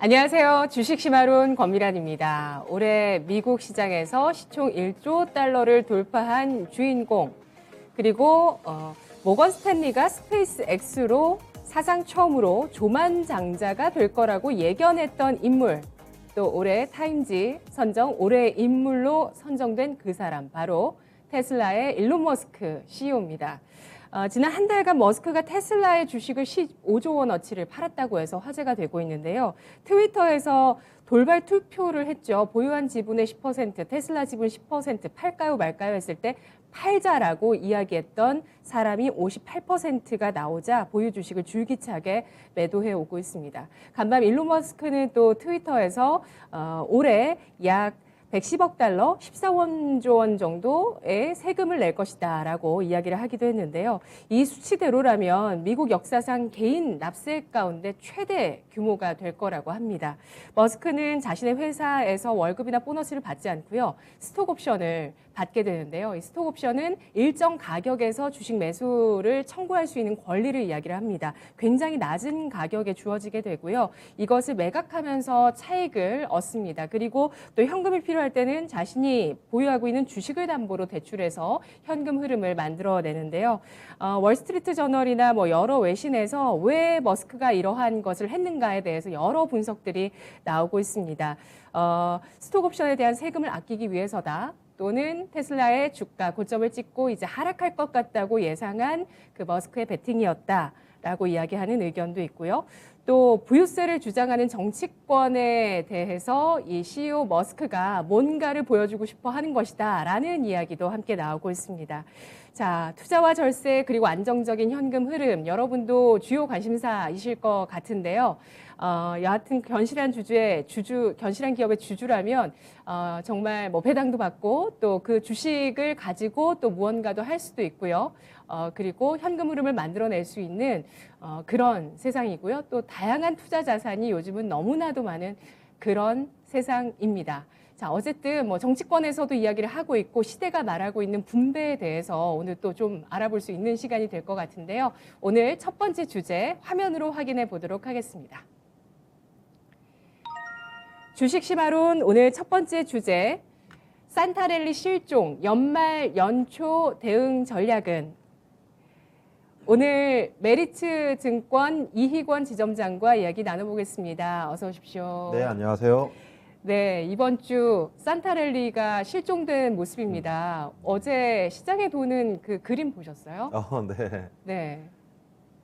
안녕하세요. 주식시마론 권미란입니다. 올해 미국 시장에서 시총 1조 달러를 돌파한 주인공, 그리고 모건 스탠리가 스페이스 X로 사상 처음으로 조만장자가 될 거라고 예견했던 인물, 또 올해 타임지 선정 올해의 인물로 선정된 그 사람, 바로 테슬라의 일론 머스크 CEO입니다. 지난 한 달간 머스크가 테슬라의 주식을 15조 원어치를 팔았다고 해서 화제가 되고 있는데요. 트위터에서 돌발 투표를 했죠. 보유한 지분의 10%, 테슬라 지분 10% 팔까요 말까요 했을 때 팔자라고 이야기했던 사람이 58%가 나오자 보유 주식을 줄기차게 매도해 오고 있습니다. 간밤 일론 머스크는 또 트위터에서 올해 약 110억 달러, 14원조 원 정도의 세금을 낼 것이다 라고 이야기를 하기도 했는데요. 이 수치대로라면 미국 역사상 개인 납세액 가운데 최대 규모가 될 거라고 합니다. 머스크는 자신의 회사에서 월급이나 보너스를 받지 않고요. 스톡옵션을 받게 되는데요. 이 스톡옵션은 일정 가격에서 주식 매수를 청구할 수 있는 권리를 이야기를 합니다. 굉장히 낮은 가격에 주어지게 되고요. 이것을 매각하면서 차익을 얻습니다. 그리고 또 현금이 필요할 때는 자신이 보유하고 있는 주식을 담보로 대출해서 현금 흐름을 만들어내는데요. 월스트리트 저널이나 여러 외신에서 왜 머스크가 이러한 것을 했는가에 대해서 여러 분석들이 나오고 있습니다. 스톡옵션에 대한 세금을 아끼기 위해서다. 또는 테슬라의 주가 고점을 찍고 이제 하락할 것 같다고 예상한 그 머스크의 베팅이었다라고 이야기하는 의견도 있고요. 또 부유세를 주장하는 정치권에 대해서 이 CEO 머스크가 뭔가를 보여주고 싶어 하는 것이다라는 이야기도 함께 나오고 있습니다. 자, 투자와 절세 그리고 안정적인 현금 흐름, 여러분도 주요 관심사이실 것 같은데요. 여하튼 견실한 견실한 기업의 주주라면 정말 배당도 받고 또 그 주식을 가지고 또 무언가도 할 수도 있고요. 그리고 현금 흐름을 만들어낼 수 있는 그런 세상이고요. 또 다양한 투자 자산이 요즘은 너무나도 많은 그런 세상입니다. 자, 어쨌든 정치권에서도 이야기를 하고 있고 시대가 말하고 있는 분배에 대해서 오늘 또 좀 알아볼 수 있는 시간이 될 것 같은데요. 오늘 첫 번째 주제 화면으로 확인해 보도록 하겠습니다. 주식시마론 오늘 첫 번째 주제, 산타랠리 실종, 연말 연초 대응 전략은? 오늘 메리츠 증권 이희권 지점장과 이야기 나눠보겠습니다. 어서 오십시오. 네, 안녕하세요. 네, 이번 주 산타랠리가 실종된 모습입니다. 어제 시장에 도는 그 그림 보셨어요? 네. 네.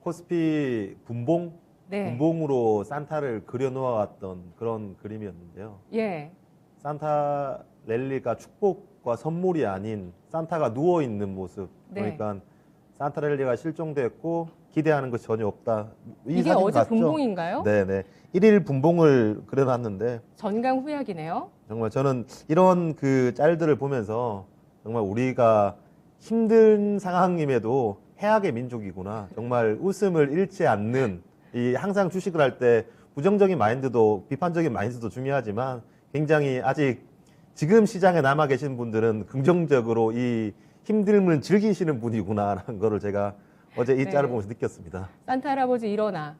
코스피 분봉? 네. 분봉으로 산타를 그려놓았던 그런 그림이었는데요. 예. 산타 랠리가 축복과 선물이 아닌 산타가 누워있는 모습. 네. 그러니까 산타 랠리가 실종됐고 기대하는 것이 전혀 없다. 이게 사진 어제 봤죠? 분봉인가요? 네네. 1일 분봉을 그려놨는데 전강후약이네요. 정말 저는 이런 그 짤들을 보면서 정말 우리가 힘든 상황임에도 해악의 민족이구나. 정말 웃음을 잃지 않는, 이 항상 주식을 할 때 부정적인 마인드도 비판적인 마인드도 중요하지만 굉장히 아직 지금 시장에 남아 계신 분들은 긍정적으로 이 힘듦을 즐기시는 분이구나라는 거를 제가 어제 이 짤을 보면서 느꼈습니다. 산타 할아버지 일어나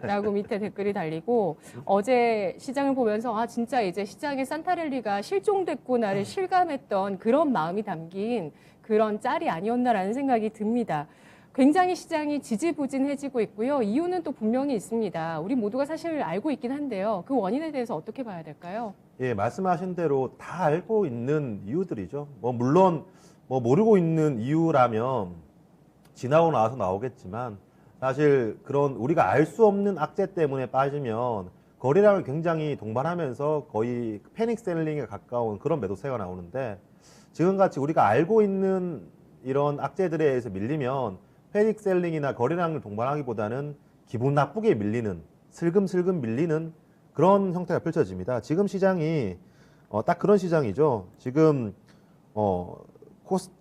라고 밑에 댓글이 달리고, 어제 시장을 보면서 진짜 이제 시장에 산타랠리가 실종됐구나를 실감했던 그런 마음이 담긴 그런 짤이 아니었나라는 생각이 듭니다. 굉장히 시장이 지지부진해지고 있고요. 이유는 또 분명히 있습니다. 우리 모두가 사실 알고 있긴 한데요. 그 원인에 대해서 어떻게 봐야 될까요? 예, 말씀하신 대로 다 알고 있는 이유들이죠. 물론 모르고 있는 이유라면 지나고 나서 나오겠지만, 사실 그런 우리가 알 수 없는 악재 때문에 빠지면 거래량을 굉장히 동반하면서 거의 패닉 셀링에 가까운 그런 매도세가 나오는데, 지금같이 우리가 알고 있는 이런 악재들에 의해서 밀리면 패닉 셀링이나 거래량을 동반하기보다는 기분 나쁘게 밀리는, 슬금슬금 밀리는 그런 형태가 펼쳐집니다. 지금 시장이 딱 그런 시장이죠. 지금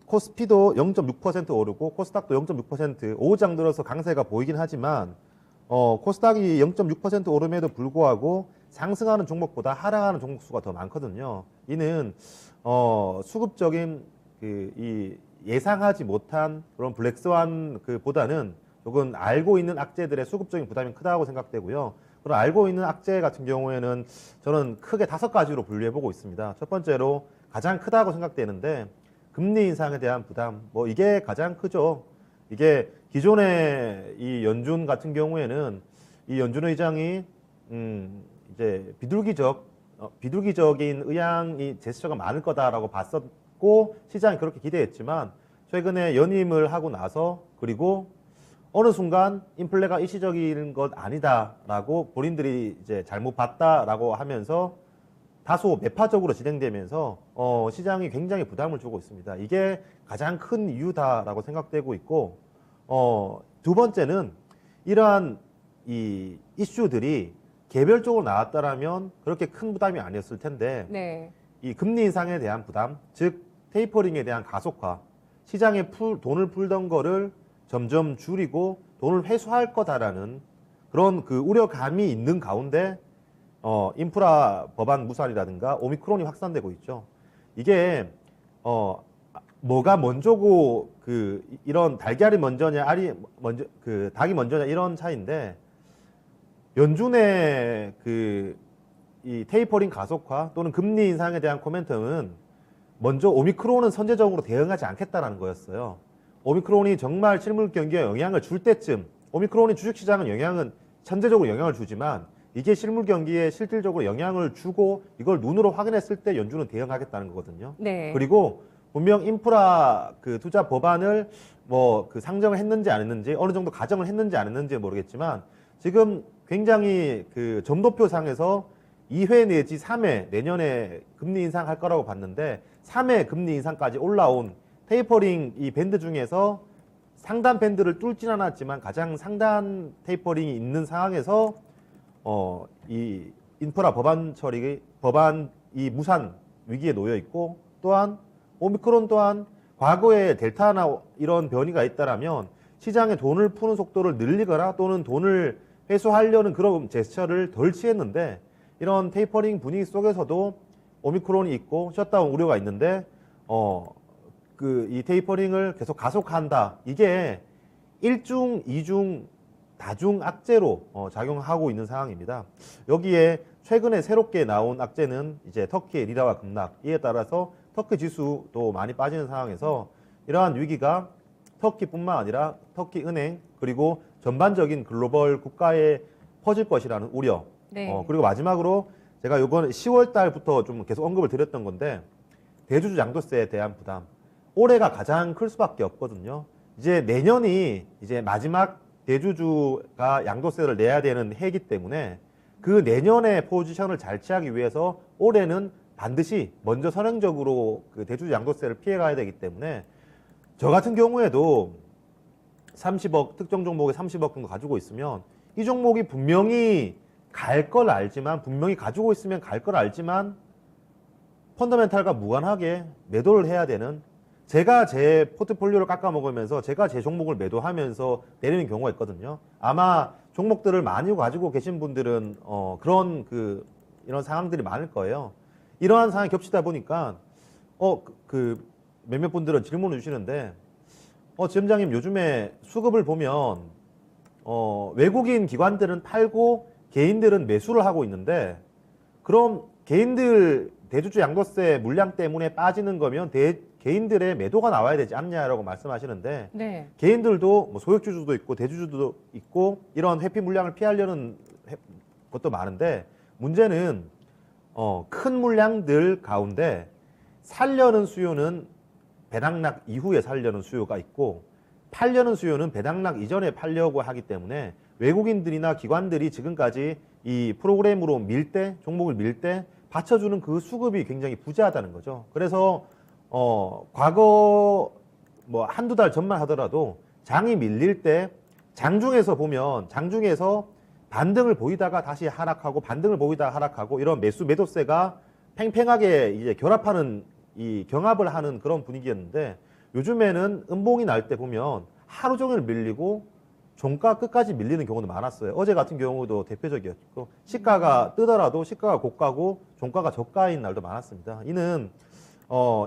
코스피도 0.6% 오르고 코스닥도 0.6% 오후장 들어서 강세가 보이긴 하지만 코스닥이 0.6% 오름에도 불구하고 상승하는 종목보다 하락하는 종목 수가 더 많거든요. 이는 수급적인 이 예상하지 못한 그런 블랙스완 보다는 조금 알고 있는 악재들의 수급적인 부담이 크다고 생각되고요. 그런 알고 있는 악재 같은 경우에는 저는 크게 5가지로 분류해 보고 있습니다. 첫 번째로 가장 크다고 생각되는데 금리 인상에 대한 부담, 뭐 이게 가장 크죠. 이게 기존의 이 연준 같은 경우에는 이 연준 의장이 이제 비둘기적인 의향이 제스처가 많을 거다라고 봤었고 시장이 그렇게 기대했지만 최근에 연임을 하고 나서 그리고 어느 순간 인플레가 일시적인 것 아니다라고 본인들이 이제 잘못 봤다라고 하면서 다소 매파적으로 진행되면서 시장이 굉장히 부담을 주고 있습니다. 이게 가장 큰 이유다라고 생각되고 있고 두 번째는 이러한 이 이슈들이 개별적으로 나왔다라면 그렇게 큰 부담이 아니었을 텐데 네. 이 금리 인상에 대한 부담, 즉 테이퍼링에 대한 가속화, 시장에 돈을 풀던 거를 점점 줄이고 돈을 회수할 거다라는 그런 그 우려감이 있는 가운데 인프라 법안 무산이라든가 오미크론이 확산되고 있죠. 이게 뭐가 먼저고 그 이런 달걀이 먼저냐 알이 먼저 그 닭이 먼저냐 이런 차이인데 연준의 그 이 테이퍼링 가속화 또는 금리 인상에 대한 코멘텀은 먼저 오미크론은 선제적으로 대응하지 않겠다라는 거였어요. 오미크론이 정말 실물 경기에 영향을 줄 때쯤 오미크론이 주식시장은 선제적으로 영향을 주지만 이게 실물 경기에 실질적으로 영향을 주고 이걸 눈으로 확인했을 때 연준은 대응하겠다는 거거든요. 네. 그리고 분명 인프라 그 투자 법안을 뭐 그 상정을 했는지 안 했는지 어느 정도 가정을 했는지 안 했는지 모르겠지만 지금 굉장히 그 점도표상에서 2회 내지 3회 내년에 금리 인상할 거라고 봤는데 3회 금리 인상까지 올라온 테이퍼링 이 밴드 중에서 상단 밴드를 뚫진 않았지만 가장 상단 테이퍼링이 있는 상황에서 이 인프라 법안 이 무산 위기에 놓여 있고 또한 오미크론 또한 과거에 델타나 이런 변이가 있다라면 시장에 돈을 푸는 속도를 늘리거나 또는 돈을 회수하려는 그런 제스처를 덜 취했는데 이런 테이퍼링 분위기 속에서도 오미크론이 있고 셧다운 우려가 있는데 그 이 테이퍼링을 계속 가속한다. 이게 1중, 2중, 다중 악재로 작용하고 있는 상황입니다. 여기에 최근에 새롭게 나온 악재는 이제 터키의 리라와 급락, 이에 따라서 터키 지수도 많이 빠지는 상황에서 이러한 위기가 터키뿐만 아니라 터키 은행 그리고 전반적인 글로벌 국가에 퍼질 것이라는 우려. 네. 그리고 마지막으로 제가 이번 10월 달부터 좀 계속 언급을 드렸던 건데 대주주 양도세에 대한 부담. 올해가 가장 클 수밖에 없거든요. 이제 내년이 이제 마지막 대주주가 양도세를 내야 되는 해이기 때문에 그 내년의 포지션을 잘 취하기 위해서 올해는 반드시 먼저 선행적으로 그 대주주 양도세를 피해가야 되기 때문에 저 같은 경우에도 30억 특정 종목에 30억 정도 가지고 있으면 이 종목이 분명히 갈 걸 알지만 분명히 가지고 있으면 갈 걸 알지만 펀더멘탈과 무관하게 매도를 해야 되는 제가 제 포트폴리오를 깎아먹으면서 제가 제 종목을 매도하면서 내리는 경우가 있거든요. 아마 종목들을 많이 가지고 계신 분들은 그런 이런 상황들이 많을 거예요. 이러한 상황이 겹치다 보니까 몇몇 분들은 질문을 주시는데 지점장님 요즘에 수급을 보면 외국인 기관들은 팔고 개인들은 매수를 하고 있는데 그럼 개인들 대주주 양도세 물량 때문에 빠지는 거면 개인들의 매도가 나와야 되지 않냐라고 말씀하시는데 네. 개인들도 뭐 소액주주도 있고 대주주도 있고 이런 회피 물량을 피하려는 것도 많은데 문제는 큰 물량들 가운데 살려는 수요는 배당락 이후에 살려는 수요가 있고 팔려는 수요는 배당락 이전에 팔려고 하기 때문에 외국인들이나 기관들이 지금까지 이 프로그램으로 종목을 밀 때 받쳐주는 그 수급이 굉장히 부재하다는 거죠. 그래서 과거 뭐 한두 달 전만 하더라도 장이 밀릴 때 장중에서 보면 장중에서 반등을 보이다가 다시 하락하고 반등을 보이다가 하락하고 이런 매도세가 팽팽하게 이제 경합을 하는 그런 분위기였는데 요즘에는 음봉이 날 때 보면 하루 종일 밀리고 종가 끝까지 밀리는 경우도 많았어요. 어제 같은 경우도 대표적이었고 시가가 뜨더라도 시가가 고가고 종가가 저가인 날도 많았습니다. 이는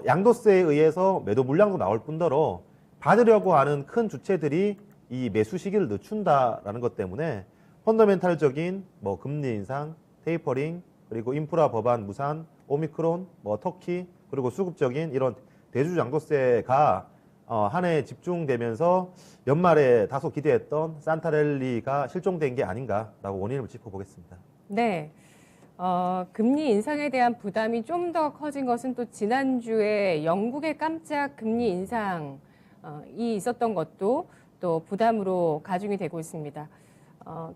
양도세에 의해서 매도 물량도 나올 뿐더러 받으려고 하는 큰 주체들이 이 매수 시기를 늦춘다라는 것 때문에 펀더멘탈적인 뭐 금리 인상, 테이퍼링, 그리고 인프라 법안 무산, 오미크론, 뭐 터키, 그리고 수급적인 이런 대주장도세가 한 해에 집중되면서 연말에 다소 기대했던 산타랠리가 실종된 게 아닌가라고 원인을 짚어보겠습니다. 네. 금리 인상에 대한 부담이 좀 더 커진 것은 또 지난주에 영국의 깜짝 금리 인상이 있었던 것도 또 부담으로 가중이 되고 있습니다.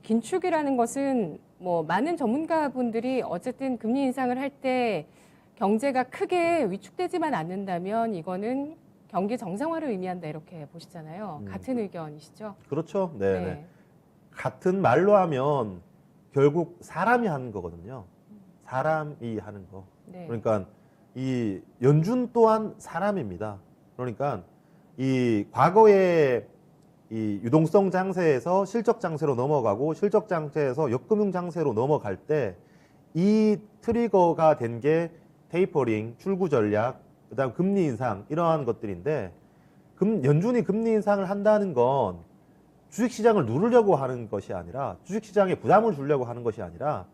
긴축이라는 것은 뭐 많은 전문가분들이 어쨌든 금리 인상을 할 때 경제가 크게 위축되지만 않는다면 이거는 경기 정상화를 의미한다 이렇게 보시잖아요. 같은 의견이시죠? 그렇죠. 네. 같은 말로 하면 결국 사람이 하는 거거든요. 사람이 하는 거. 네. 그러니까 이 연준 또한 사람입니다. 그러니까 이 과거에 이 유동성 장세에서 실적 장세로 넘어가고 실적 장세에서 역금융 장세로 넘어갈 때 이 트리거가 된 게 테이퍼링, 출구 전략, 그다음 금리 인상 이러한 것들인데 연준이 금리 인상을 한다는 건 주식시장을 누르려고 하는 것이 아니라 주식시장에 부담을 주려고 하는 것이 아니라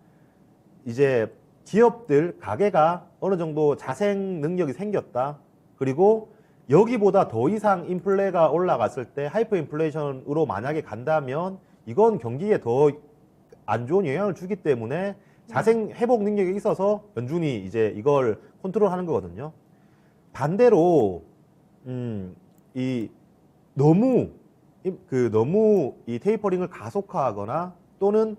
이제 기업들, 가게가 어느 정도 자생 능력이 생겼다. 그리고 여기보다 더 이상 인플레가 올라갔을 때 하이퍼 인플레이션으로 만약에 간다면 이건 경기에 더 안 좋은 영향을 주기 때문에 자생 회복 능력이 있어서 연준이 이제 이걸 컨트롤하는 거거든요. 반대로 너무 이 테이퍼링을 가속화하거나 또는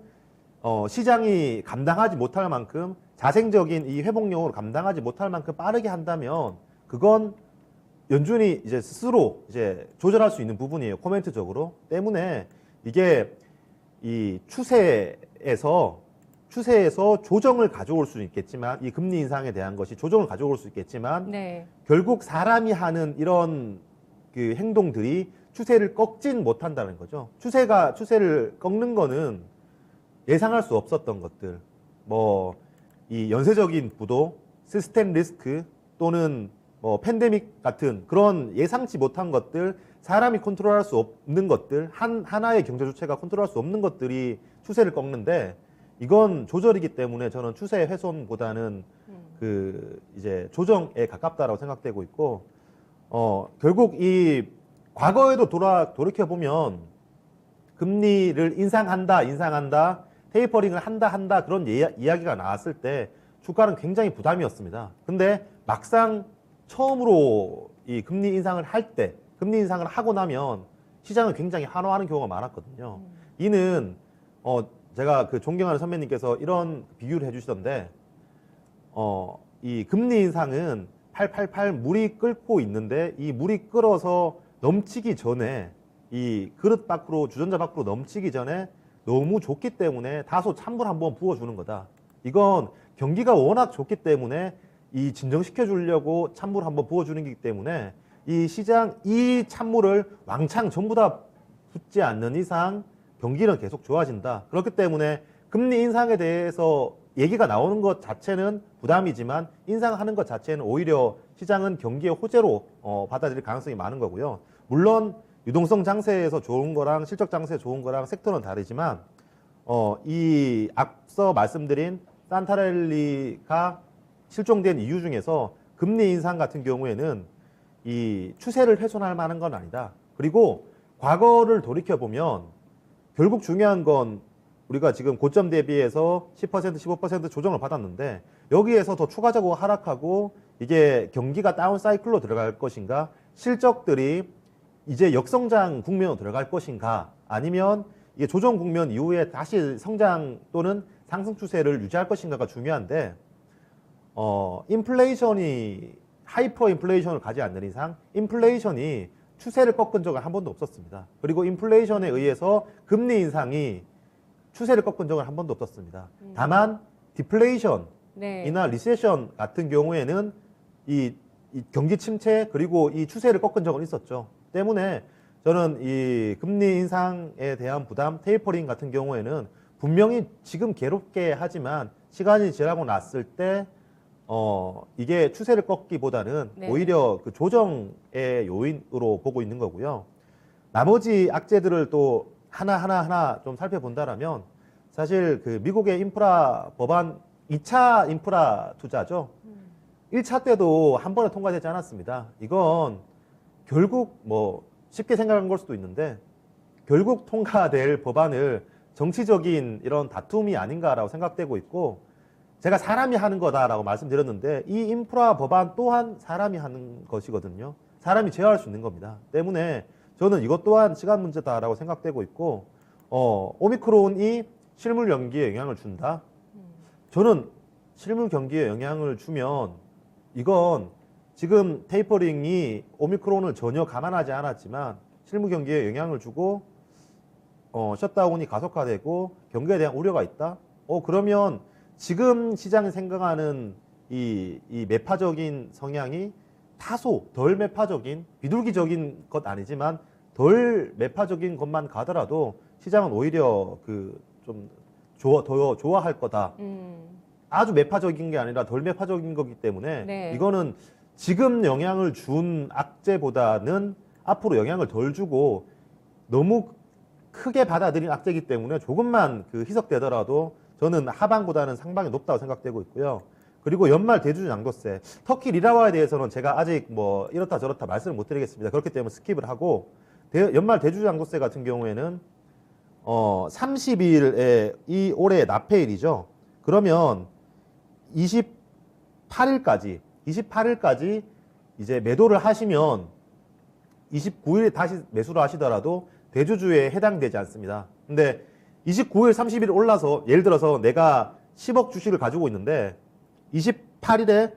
시장이 감당하지 못할 만큼 자생적인 이 회복력으로 감당하지 못할 만큼 빠르게 한다면 그건 연준이 이제 스스로 이제 조절할 수 있는 부분이에요. 코멘트적으로. 때문에 이게 이 추세에서 조정을 가져올 수는 있겠지만 이 금리 인상에 대한 것이 조정을 가져올 수 있겠지만 네. 결국 사람이 하는 이런 그 행동들이 추세를 꺾진 못한다는 거죠. 추세를 꺾는 거는 예상할 수 없었던 것들, 뭐 이 연쇄적인 부도, 시스템 리스크 또는 뭐 팬데믹 같은 그런 예상치 못한 것들, 사람이 컨트롤할 수 없는 것들, 하나의 경제 주체가 컨트롤할 수 없는 것들이 추세를 꺾는데 이건 조절이기 때문에 저는 추세 훼손보다는 그 이제 조정에 가깝다라고 생각되고 있고 결국 이 과거에도 돌이켜 보면 금리를 인상한다, 테이퍼링을 한다 그런 이야기가 나왔을 때 주가는 굉장히 부담이었습니다. 근데 막상 처음으로 이 금리 인상을 하고 나면 시장은 굉장히 환호하는 경우가 많았거든요. 이는 제가 그 존경하는 선배님께서 이런 비유를 해주시던데 이 금리 인상은 888 물이 끓고 있는데 이 물이 끓어서 넘치기 전에 이 그릇 밖으로 주전자 밖으로 넘치기 전에 너무 좋기 때문에 다소 찬물 한번 부어주는 거다. 이건 경기가 워낙 좋기 때문에 이 진정시켜 주려고 찬물 한번 부어주는 거기 때문에 이 찬물을 왕창 전부 다 붓지 않는 이상 경기는 계속 좋아진다. 그렇기 때문에 금리 인상에 대해서 얘기가 나오는 것 자체는 부담이지만 인상하는 것 자체는 오히려 시장은 경기의 호재로 받아들일 가능성이 많은 거고요. 물론 유동성 장세에서 좋은 거랑 실적 장세에 좋은 거랑 섹터는 다르지만 이 앞서 말씀드린 산타랠리가 실종된 이유 중에서 금리 인상 같은 경우에는 이 추세를 훼손할 만한 건 아니다. 그리고 과거를 돌이켜 보면 결국 중요한 건 우리가 지금 고점 대비해서 10%, 15% 조정을 받았는데 여기에서 더 추가적으로 하락하고 이게 경기가 다운 사이클로 들어갈 것인가, 실적들이 이제 역성장 국면으로 들어갈 것인가, 아니면 이게 조정 국면 이후에 다시 성장 또는 상승 추세를 유지할 것인가가 중요한데 인플레이션이 하이퍼 인플레이션을 가지 않는 이상 인플레이션이 추세를 꺾은 적은 한 번도 없었습니다. 그리고 인플레이션에 의해서 금리 인상이 추세를 꺾은 적은 한 번도 없었습니다. 다만 디플레이션이나 네. 리세션 같은 경우에는 이 경기 침체 그리고 이 추세를 꺾은 적은 있었죠. 때문에 저는 이 금리 인상에 대한 부담, 테이퍼링 같은 경우에는 분명히 지금 괴롭게 하지만 시간이 지나고 났을 때 이게 추세를 꺾기보다는 네. 오히려 그 조정의 요인으로 보고 있는 거고요. 나머지 악재들을 또 하나 좀 살펴본다라면 사실 그 미국의 인프라 법안 2차 인프라 투자죠. 1차 때도 한 번에 통과되지 않았습니다. 이건 결국 뭐 쉽게 생각한 걸 수도 있는데 결국 통과될 법안을 정치적인 이런 다툼이 아닌가라고 생각되고 있고, 제가 사람이 하는 거다라고 말씀드렸는데 이 인프라 법안 또한 사람이 하는 것이거든요. 사람이 제어할 수 있는 겁니다. 때문에 저는 이것 또한 시간 문제다라고 생각되고 있고, 오미크론이 실물 경기에 영향을 준다? 저는 실물 경기에 영향을 주면 이건 지금 테이퍼링이 오미크론을 전혀 감안하지 않았지만 실물 경기에 영향을 주고 셧다운이 가속화되고 경기에 대한 우려가 있다? 그러면 지금 시장이 생각하는 이 매파적인 성향이 다소 덜 매파적인, 비둘기적인 것 아니지만 덜 매파적인 것만 가더라도 시장은 오히려 좀 더 좋아할 거다. 아주 매파적인 게 아니라 덜 매파적인 거기 때문에 네. 이거는 지금 영향을 준 악재보다는 앞으로 영향을 덜 주고 너무 크게 받아들인 악재이기 때문에 조금만 희석되더라도 저는 하방보다는 상방이 높다고 생각되고 있고요. 그리고 연말 대주주 양도세, 터키 리라화에 대해서는 제가 아직 뭐 이렇다 저렇다 말씀을 못 드리겠습니다. 그렇기 때문에 스킵을 하고, 연말 대주주 양도세 같은 경우에는 30일에 이 올해 납해일이죠. 그러면 28일까지 이제 매도를 하시면 29일에 다시 매수를 하시더라도 대주주에 해당되지 않습니다. 근데 29일, 30일 올라서 예를 들어서 내가 10억 주식을 가지고 있는데 28일에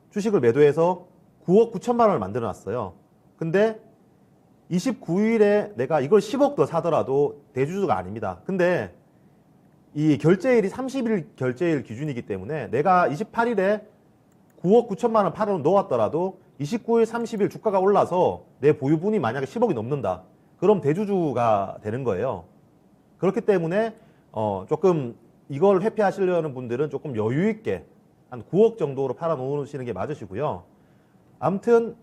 주식을 매도해서 9억 9천만 원을 만들어 놨어요. 근데 29일에 내가 이걸 10억 더 사더라도 대주주가 아닙니다. 근데 이 결제일이 30일 결제일 기준이기 때문에 내가 28일에 9억 9천만 원 팔아 놓았더라도 29일, 30일 주가가 올라서 내 보유분이 만약에 10억이 넘는다. 그럼 대주주가 되는 거예요. 그렇기 때문에 조금 이걸 회피하시려는 분들은 조금 여유 있게 한 9억 정도로 팔아 놓으시는 게 맞으시고요. 아무튼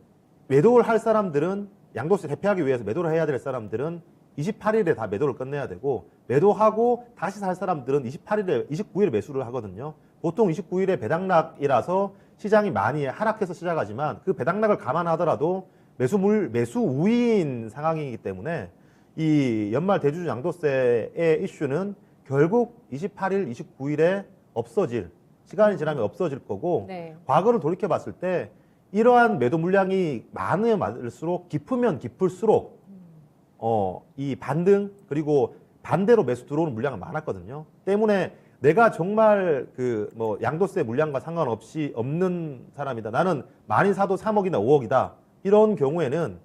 매도를 할 사람들은, 양도세 회피하기 위해서 매도를 해야 될 사람들은 28일에 다 매도를 끝내야 되고, 매도하고 다시 살 사람들은 29일에 매수를 하거든요. 보통 29일에 배당락이라서 시장이 많이 하락해서 시작하지만 그 배당락을 감안하더라도 매수 우위인 상황이기 때문에 이 연말 대주주 양도세의 이슈는 결국 28일, 29일에 없어질, 시간이 지나면 없어질 거고, 네. 과거를 돌이켜 봤을 때 이러한 매도 물량이 많으면 많을수록, 깊으면 깊을수록 이 반등, 그리고 반대로 매수 들어오는 물량은 많았거든요. 때문에 내가 정말 양도세 물량과 상관없이 없는 사람이다, 나는 많이 사도 3억이나 5억이다, 이런 경우에는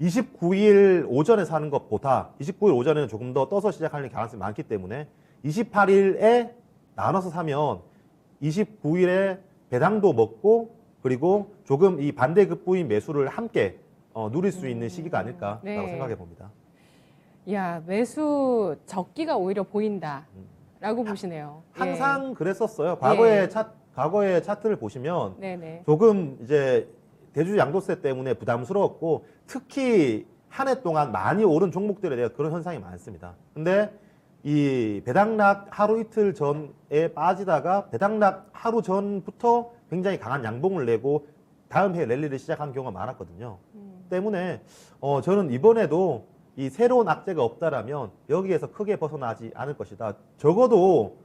29일 오전에 사는 것보다 29일 오전에는 조금 더 떠서 시작하는 가능성이 많기 때문에 28일에 나눠서 사면 29일에 배당도 먹고, 그리고 조금 이 반대급부인 매수를 함께 누릴 수 있는 시기가 아닐까라고 네. 생각해 봅니다. 야, 매수 적기가 오히려 보인다라고 보시네요. 항상 그랬었어요. 예. 과거의 차트를 보시면 네네. 조금 이제 대주주 양도세 때문에 부담스러웠고, 특히 한 해 동안 많이 오른 종목들에 대해 그런 현상이 많습니다. 근데 이 배당락 하루 이틀 전에 빠지다가 배당락 하루 전부터 굉장히 강한 양봉을 내고 다음 해에 랠리를 시작한 경우가 많았거든요. 때문에 저는 이번에도 이 새로운 악재가 없다라면 여기에서 크게 벗어나지 않을 것이다. 적어도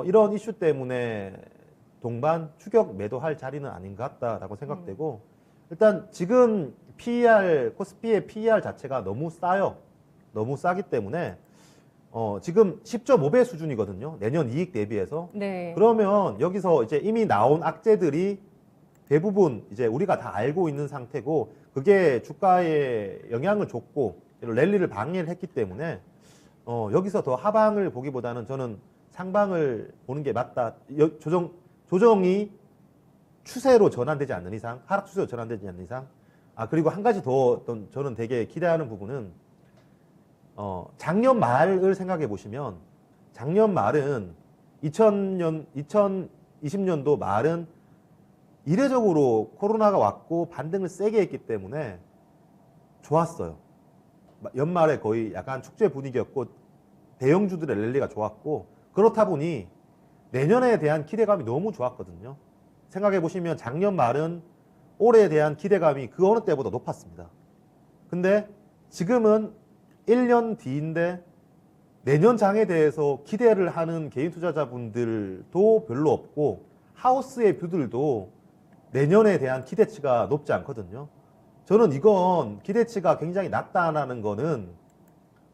이런 이슈 때문에 동반 추격 매도할 자리는 아닌 것 같다라고 생각되고, 일단 지금 코스피의 PER 자체가 너무 싸요. 너무 싸기 때문에 지금 10.5배 수준이거든요. 내년 이익 대비해서. 네. 그러면 여기서 이제 이미 나온 악재들이 대부분 이제 우리가 다 알고 있는 상태고, 그게 주가에 영향을 줬고 랠리를 방해를 했기 때문에 여기서 더 하방을 보기보다는 저는 상방을 보는 게 맞다. 조정이 추세로 전환되지 않는 이상, 하락 추세로 전환되지 않는 이상. 그리고 한 가지 더 저는 되게 기대하는 부분은 작년 말을 생각해 보시면, 작년 말은 2020년도 말은 이례적으로 코로나가 왔고 반등을 세게 했기 때문에 좋았어요. 연말에 거의 약간 축제 분위기였고 대형주들의 랠리가 좋았고 그렇다 보니 내년에 대한 기대감이 너무 좋았거든요. 생각해 보시면 작년 말은 올해에 대한 기대감이 그 어느 때보다 높았습니다. 근데 지금은 1년 뒤인데 내년 장에 대해서 기대를 하는 개인 투자자분들도 별로 없고 하우스의 뷰들도 내년에 대한 기대치가 높지 않거든요. 저는 이건 기대치가 굉장히 낮다라는 거는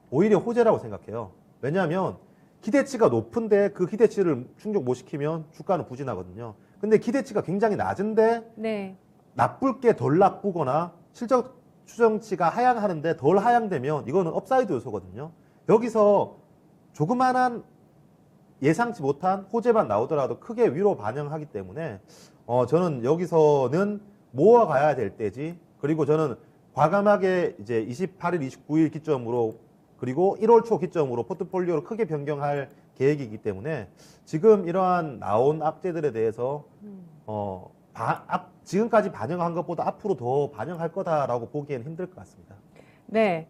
오히려 호재라고 생각해요. 왜냐하면 기대치가 높은데 그 기대치를 충족 못 시키면 주가는 부진하거든요. 근데 기대치가 굉장히 낮은데 네. 나쁠 게 덜 나쁘거나 실적 추정치가 하향하는데 덜 하향되면 이거는 업사이드 요소거든요. 여기서 조그만한 예상치 못한 호재만 나오더라도 크게 위로 반영하기 때문에 저는 여기서는 모아가야 될 때지. 그리고 저는 과감하게 이제 28일, 29일 기점으로 그리고 1월 초 기점으로 포트폴리오를 크게 변경할 계획이기 때문에 지금 이러한 나온 악재들에 대해서 지금까지 반영한 것보다 앞으로 더 반영할 거다라고 보기에는 힘들 것 같습니다. 네.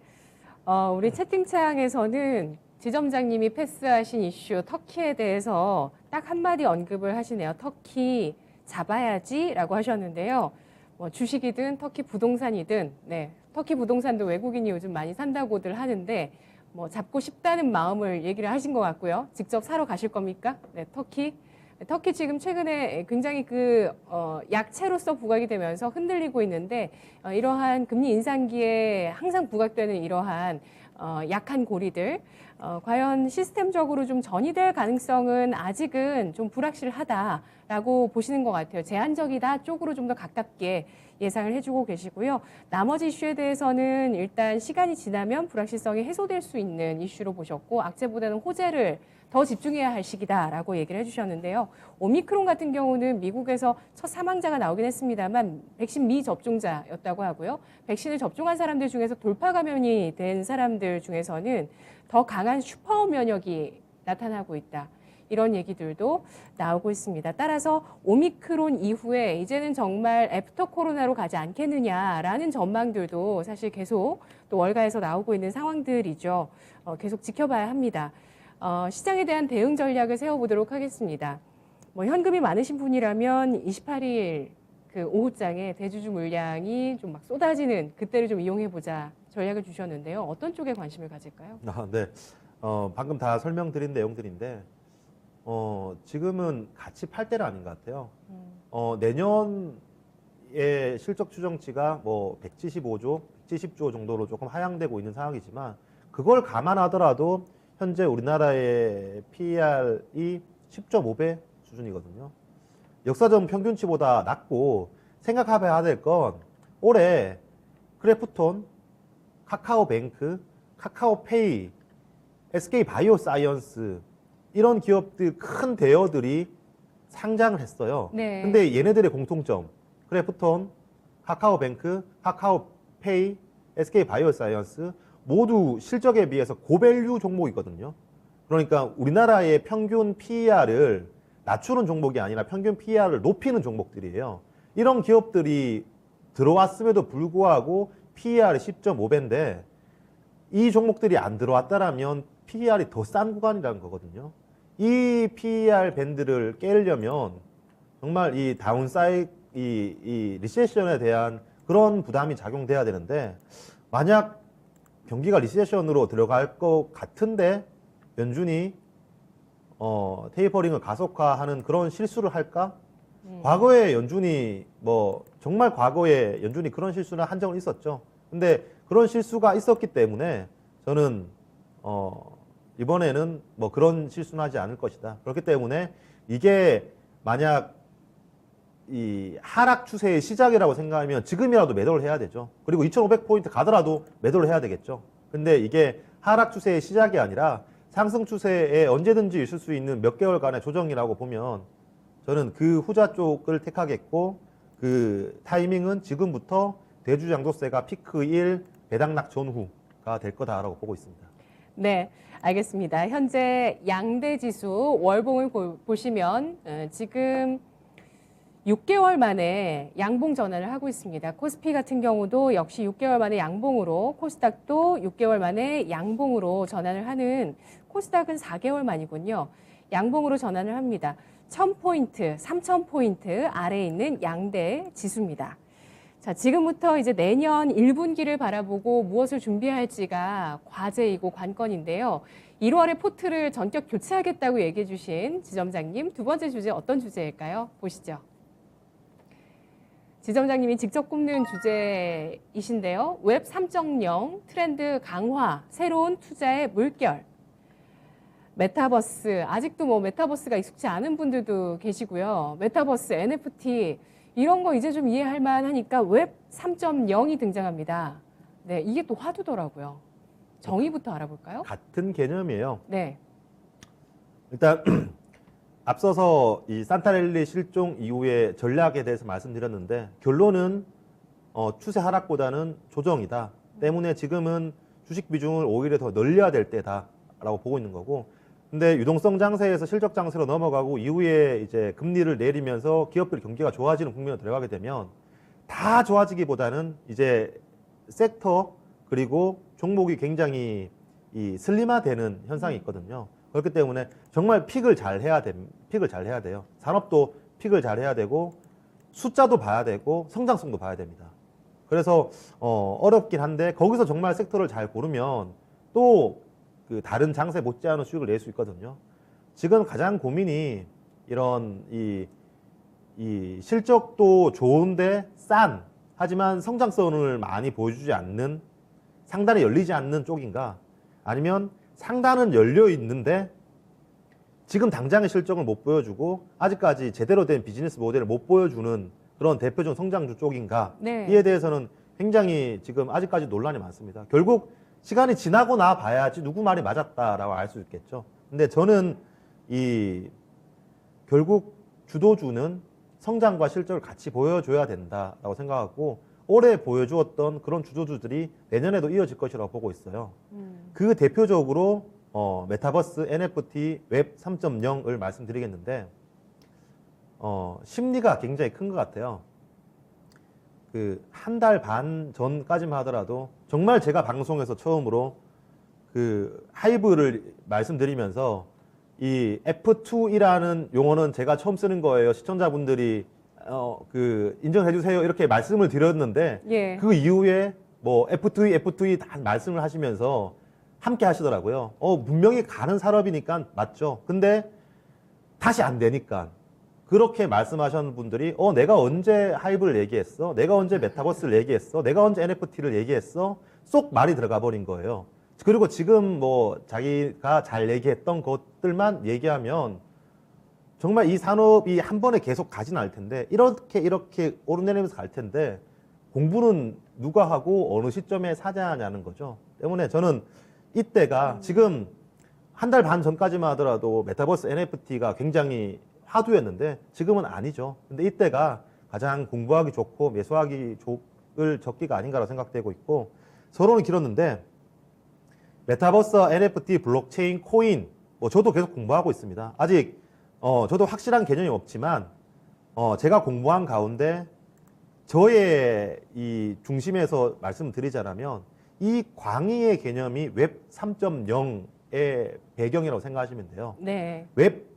우리 채팅창에서는 지점장님이 패스하신 이슈 터키에 대해서 딱 한마디 언급을 하시네요. 터키 잡아야지라고 하셨는데요. 뭐 주식이든 터키 부동산이든, 네, 터키 부동산도 외국인이 요즘 많이 산다고들 하는데 뭐 잡고 싶다는 마음을 얘기를 하신 것 같고요. 직접 사러 가실 겁니까? 네, 터키. 터키 지금 최근에 굉장히 약채로서 부각이 되면서 흔들리고 있는데 이러한 금리 인상기에 항상 부각되는 이러한 약한 고리들 과연 시스템적으로 좀 전이될 가능성은 아직은 좀 불확실하다라고 보시는 것 같아요. 제한적이다 쪽으로 좀 더 가깝게 예상을 해주고 계시고요. 나머지 이슈에 대해서는 일단 시간이 지나면 불확실성이 해소될 수 있는 이슈로 보셨고 악재보다는 호재를 더 집중해야 할 시기다라고 얘기를 해주셨는데요. 오미크론 같은 경우는 미국에서 첫 사망자가 나오긴 했습니다만 백신 미접종자였다고 하고요. 백신을 접종한 사람들 중에서 돌파 감염이 된 사람들 중에서는 더 강한 슈퍼 면역이 나타나고 있다. 이런 얘기들도 나오고 있습니다. 따라서 오미크론 이후에 이제는 정말 애프터 코로나로 가지 않겠느냐라는 전망들도 사실 계속 또 월가에서 나오고 있는 상황들이죠. 계속 지켜봐야 합니다. 시장에 대한 대응 전략을 세워보도록 하겠습니다. 뭐 현금이 많으신 분이라면 28일 그 오후장에 대주주 물량이 좀 막 쏟아지는 그때를 좀 이용해보자 전략을 주셨는데요. 어떤 쪽에 관심을 가질까요? 네. 방금 다 설명드린 내용들인데 지금은 같이 팔 때는 아닌 것 같아요. 내년에 실적 추정치가 뭐 175조, 170조 정도로 조금 하향되고 있는 상황이지만 그걸 감안하더라도 현재 우리나라의 PER이 10.5배 수준이거든요. 역사적 평균치보다 낮고 생각해봐야 될 건 올해 크래프톤, 카카오뱅크, 카카오페이, SK바이오사이언스 이런 기업들 큰 대여들이 상장을 했어요. 네. 근데 얘네들의 공통점 크래프톤, 카카오뱅크, 카카오페이, SK바이오사이언스 모두 실적에 비해서 고밸류 종목이거든요. 그러니까 우리나라의 평균 PER을 낮추는 종목이 아니라 평균 PER을 높이는 종목들이에요. 이런 기업들이 들어왔음에도 불구하고 PER이 10.5배인데 이 종목들이 안 들어왔다라면 PER이 더 싼 구간이라는 거거든요. 이 PER 밴드를 깨려면 정말 이 이 리세션에 대한 그런 부담이 작용돼야 되는데 만약 경기가 리세션으로 들어갈 것 같은데 연준이 테이퍼링을 가속화하는 그런 실수를 할까? 과거에 연준이 정말 과거에 연준이 그런 실수는 한 적은 있었죠. 근데 그런 실수가 있었기 때문에 저는 이번에는 그런 실수는 하지 않을 것이다. 그렇기 때문에 이게 만약 이 하락 추세의 시작이라고 생각하면 지금이라도 매도를 해야 되죠. 그리고 2,500포인트 가더라도 매도를 해야 되겠죠. 근데 이게 하락 추세의 시작이 아니라 상승 추세에 언제든지 있을 수 있는 몇 개월간의 조정이라고 보면 저는 그 후자 쪽을 택하겠고 그 타이밍은 지금부터 대주장도세가 피크 1 배당락 전후가 될 거다라고 보고 있습니다. 네, 알겠습니다. 현재 양대 지수 월봉을 보시면 지금 6개월 만에 양봉 전환을 하고 있습니다. 코스피 같은 경우도 역시 6개월 만에 양봉으로, 코스닥도 6개월 만에 양봉으로 전환을 하는, 코스닥은 4개월 만이군요. 양봉으로 전환을 합니다. 1000포인트, 3000포인트 아래에 있는 양대 지수입니다. 자, 지금부터 이제 내년 1분기를 바라보고 무엇을 준비할지가 과제이고 관건인데요. 1월에 포트를 전격 교체하겠다고 얘기해 주신 지점장님, 두 번째 주제 어떤 주제일까요? 보시죠. 지점장님이 직접 꼽는 주제이신데요. 웹 3.0 트렌드 강화, 새로운 투자의 물결. 메타버스, 아직도 뭐 메타버스가 익숙치 않은 분들도 계시고요. 메타버스, NFT, 이런 거 이제 좀 이해할 만하니까 웹 3.0이 등장합니다. 네, 이게 또 화두더라고요. 정의부터 알아볼까요? 같은 개념이에요. 네. 일단 앞서서 이 산타랠리 실종 이후의 전략에 대해서 말씀드렸는데 결론은 추세 하락보다는 조정이다. 때문에 지금은 주식 비중을 오히려 더 늘려야 될 때다라고 보고 있는 거고. 근데 유동성 장세에서 실적 장세로 넘어가고 이후에 이제 금리를 내리면서 기업들 경기가 좋아지는 국면으로 들어가게 되면 다 좋아지기보다는 이제 섹터 그리고 종목이 굉장히 이 슬림화되는 현상이 있거든요. 그렇기 때문에 정말 픽을 잘 해야 돼요. 산업도 픽을 잘 해야 되고 숫자도 봐야 되고 성장성도 봐야 됩니다. 그래서 어렵긴 한데 거기서 정말 섹터를 잘 고르면 또 그 다른 장세 못지않은 수익을 낼 수 있거든요. 지금 가장 고민이 이런 이 실적도 좋은데 싼 하지만 성장성을 많이 보여주지 않는 상단이 열리지 않는 쪽인가 아니면 상단은 열려 있는데 지금 당장의 실적을 못 보여주고 아직까지 제대로 된 비즈니스 모델을 못 보여주는 그런 대표적 성장주 쪽인가 네. 이에 대해서는 굉장히 지금 아직까지 논란이 많습니다. 결국 시간이 지나고 나 봐야지 누구 말이 맞았다라고 알 수 있겠죠. 근데 저는 결국 주도주는 성장과 실적을 같이 보여줘야 된다라고 생각하고 올해 보여주었던 그런 주도주들이 내년에도 이어질 것이라고 보고 있어요. 그 대표적으로 메타버스, NFT, 웹 3.0을 말씀드리겠는데 심리가 굉장히 큰 것 같아요. 그 한 달 반 전까지만 하더라도 정말 제가 방송에서 처음으로 그 하이브를 말씀드리면서 이 F2이라는 용어는 제가 처음 쓰는 거예요. 시청자분들이 인정해 주세요 이렇게 말씀을 드렸는데 예. 그 이후에 뭐 F2 다 말씀을 하시면서 함께 하시더라고요. 분명히 가는 산업이니까 맞죠. 근데 다시 안 되니까 그렇게 말씀하셨는 분들이 내가 언제 하이브를 얘기했어? 내가 언제 메타버스를 얘기했어? 내가 언제 NFT를 얘기했어? 쏙 말이 들어가 버린 거예요. 그리고 지금 뭐 자기가 잘 얘기했던 것들만 얘기하면 정말 이 산업이 한 번에 계속 가진 않을 텐데 이렇게 오르내리면서 갈 텐데 공부는 누가 하고 어느 시점에 사자냐는 거죠. 때문에 저는 이때가 지금 한 달 반 전까지만 하더라도 메타버스 NFT가 굉장히 화두였는데 지금은 아니죠. 근데 이때가 가장 공부하기 좋고 매수하기 좋을 적기가 아닌가라고 생각되고 있고 서론은 길었는데 메타버스, NFT, 블록체인, 코인 저도 계속 공부하고 있습니다. 아직 저도 확실한 개념이 없지만 제가 공부한 가운데 저의 이 중심에서 말씀드리자면 이 광의의 개념이 웹 3.0의 배경이라고 생각하시면 돼요. 네. 웹